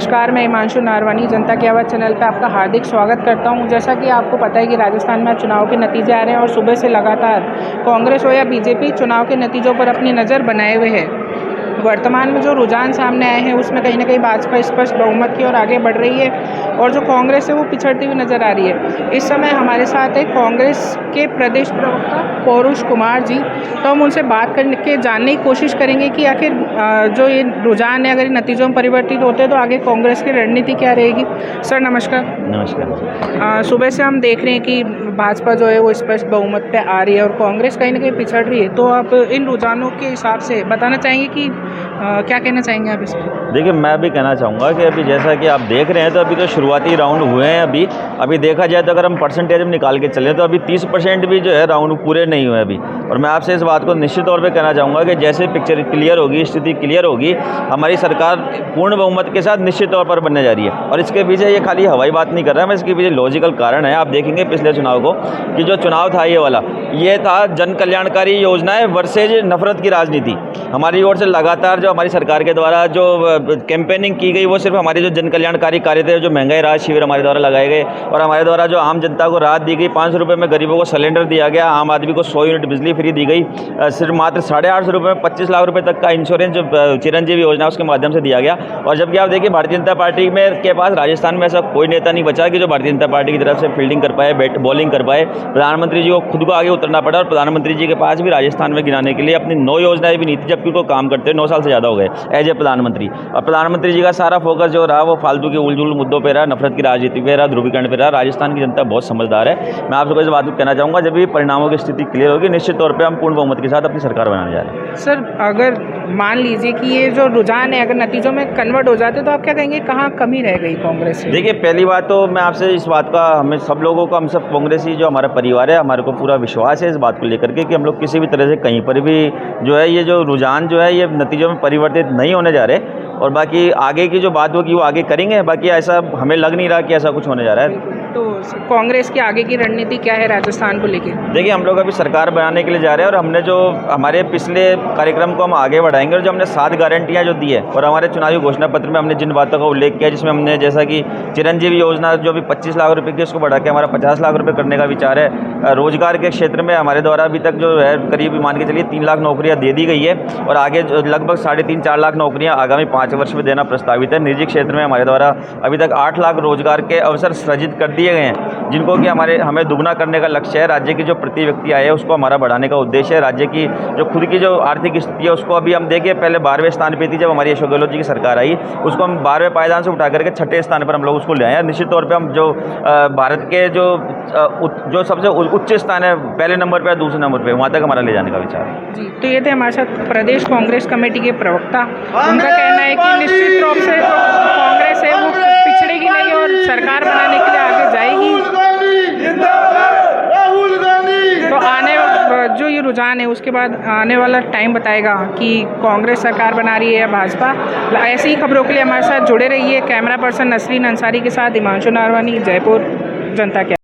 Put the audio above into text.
नमस्कार, मैं हिमांशु नारवानी जनता की आवाज़ चैनल पे आपका हार्दिक स्वागत करता हूं। जैसा कि आपको पता है कि राजस्थान में चुनाव के नतीजे आ रहे हैं और सुबह से लगातार कांग्रेस हो या बीजेपी चुनाव के नतीजों पर अपनी नज़र बनाए हुए है। वर्तमान में जो रुझान सामने आए हैं उसमें कहीं ना कहीं भाजपा स्पष्ट बहुमत की ओर आगे बढ़ रही है और जो कांग्रेस है वो पिछड़ती हुई नज़र आ रही है। इस समय हमारे साथ है कांग्रेस के प्रदेश प्रवक्ता पौरुष कुमार जी, तो हम उनसे बात करके जानने की कोशिश करेंगे कि आखिर जो ये रुझान है अगर नतीजों में परिवर्तित होते हैं तो आगे कांग्रेस की रणनीति क्या रहेगी। सर नमस्कार। नमस्कार। सुबह से हम देख रहे हैं कि भाजपा जो है वो स्पष्ट बहुमत पे आ रही है और कांग्रेस कहीं ना कहीं पिछड़ रही है, तो आप इन रुझानों के हिसाब से बताना चाहेंगे कि क्या कहना चाहेंगे आप इस पर? देखिए, मैं भी कहना चाहूँगा कि अभी जैसा कि आप देख रहे हैं तो अभी तो शुरुआती राउंड हुए हैं। अभी देखा जाए तो अगर हम परसेंटेज में निकाल के चलें तो अभी 30% भी जो है राउंड पूरे नहीं हुए अभी। और मैं आपसे इस बात को निश्चित तौर पे कहना चाहूँगा कि जैसे पिक्चर क्लियर होगी, स्थिति क्लियर होगी, हमारी सरकार पूर्ण बहुमत के साथ निश्चित तौर पर बनने जा रही है। और इसके पीछे ये खाली हवाई बात नहीं कर रहा है मैं, इसके पीछे लॉजिकल कारण है। आप देखेंगे पिछले चुनाव को कि जो चुनाव था ये वाला, ये था जन कल्याणकारी योजनाएं वर्सेज नफरत की राजनीति। हमारी ओर से लगातार जो हमारी सरकार के द्वारा जो कैंपेनिंग की गई वो सिर्फ हमारे जो जन कल्याणकारी कार्य थे, जो महंगाई राहत शिविर हमारे द्वारा लगाए गए और हमारे द्वारा जो आम जनता को राहत दी गई, 500 रुपये में गरीबों को सिलेंडर दिया गया, आम आदमी को 100 यूनिट बिजली फ्री दी गई, सिर्फ मात्र 850 रुपये में 25 लाख रुपये तक का इंश्योरेंस जो चिरंजीवी योजना उसके माध्यम से दिया गया। और जबकि आप देखिए भारतीय जनता पार्टी में के पास राजस्थान में ऐसा कोई नेता नहीं बचा कि जो भारतीय जनता पार्टी की तरफ से फील्डिंग कर पाए, बॉलिंग कर पाए। प्रधानमंत्री जी को खुद को आगे उतरना पड़ा और प्रधानमंत्री जी के पास भी राजस्थान में गिनाने के लिए अपनी 9 योजनाएं भी नहीं थी, जबकि उनको काम करते 9 साल से ज़्यादा हो गए एज ए प्रधानमंत्री। और प्रधानमंत्री जी का सारा फोकस जो रहा वो फालतू के उलझुल मुद्दों पे रहा, नफरत की राजनीति पे रहा, ध्रुवीकरण पे रहा। राजस्थान की जनता बहुत समझदार है। मैं आप सबको इस बात को कहना चाहूँगा, जब भी परिणामों की स्थिति क्लियर होगी निश्चित तौर पर हम पूर्ण बहुमत के साथ अपनी सरकार बनाने जा रहे हैं। सर अगर मान लीजिए कि ये जो रुझान है अगर नतीजों में कन्वर्ट हो जाते तो आप क्या कहेंगे, कहाँ कमी रह गई कांग्रेस से? देखिए, पहली बात तो मैं आपसे इस बात का, हमें सब लोगों को, हम सब कांग्रेसी जो हमारा परिवार है, हमारे को पूरा विश्वास है इस बात को लेकर के कि हम लोग किसी भी तरह से कहीं पर भी जो है ये जो रुझान जो है ये नतीजों में परिवर्तित नहीं होने जा रहे। और बाकी आगे की जो बात होगी वो आगे करेंगे। बाकी ऐसा हमें लग नहीं रहा कि ऐसा कुछ होने जा रहा है। तो कांग्रेस की आगे की रणनीति क्या है राजस्थान को लेकर? देखिए, हम लोग अभी सरकार बनाने के लिए जा रहे हैं और हमने जो हमारे पिछले कार्यक्रम को हम आगे बढ़ाएंगे और जो हमने 7 गारंटियां जो दी है और हमारे चुनावी घोषणा पत्र में हमने जिन बातों का उल्लेख किया, जिसमें हमने जैसा कि चिरंजीवी योजना जो भी 25 लाख रुपए की, उसको बढ़ा के हमारा 50 लाख रुपए करने का विचार है। रोजगार के क्षेत्र में हमारे द्वारा अभी तक जो है करीब मान के चलिए 3 लाख नौकरियाँ दे दी गई है और आगे लगभग 3.5-4 लाख नौकरियाँ आगामी 5 वर्ष में देना प्रस्तावित है। निजी क्षेत्र में हमारे द्वारा अभी तक 8 लाख रोजगार के अवसर सृजित कर दिए गए हैं, जिनको कि हमें दुगना करने का लक्ष्य है। राज्य की जो प्रति व्यक्ति आय है उसको हमारा बढ़ाने का उद्देश्य है। राज्य की जो खुद की जो आर्थिक स्थिति है उसको अभी हम देखिए, पहले 12वें स्थान पे थी जब हमारी अशोक गहलोत जी की सरकार आई, उसको हम 12वें पायदान से उठा करके 6ठे स्थान पर हम लोग उसको ले आए हैं। निश्चित तौर पे हम जो भारत के जो सबसे उच्च स्थान है, पहले नंबर पे, दूसरे नंबर पे, वहाँ तक हमारा ले जाने का विचार है। जी, तो ये थे हमारे साथ प्रदेश कांग्रेस कमेटी के प्रवक्ता। उनका कहना है कि निश्चित रूप से जो कांग्रेस है वो पिछड़ेगी नहीं और सरकार बनाने के लिए आगे जाएगी। तो जो ये रुझान है उसके बाद आने वाला टाइम बताएगा कि कांग्रेस सरकार बना रही है या भाजपा। ऐसी ही खबरों के लिए हमारे साथ जुड़े रहिए। कैमरा पर्सन नसरीन अंसारी के साथ हिमांशु नारवानी, जयपुर जनता के।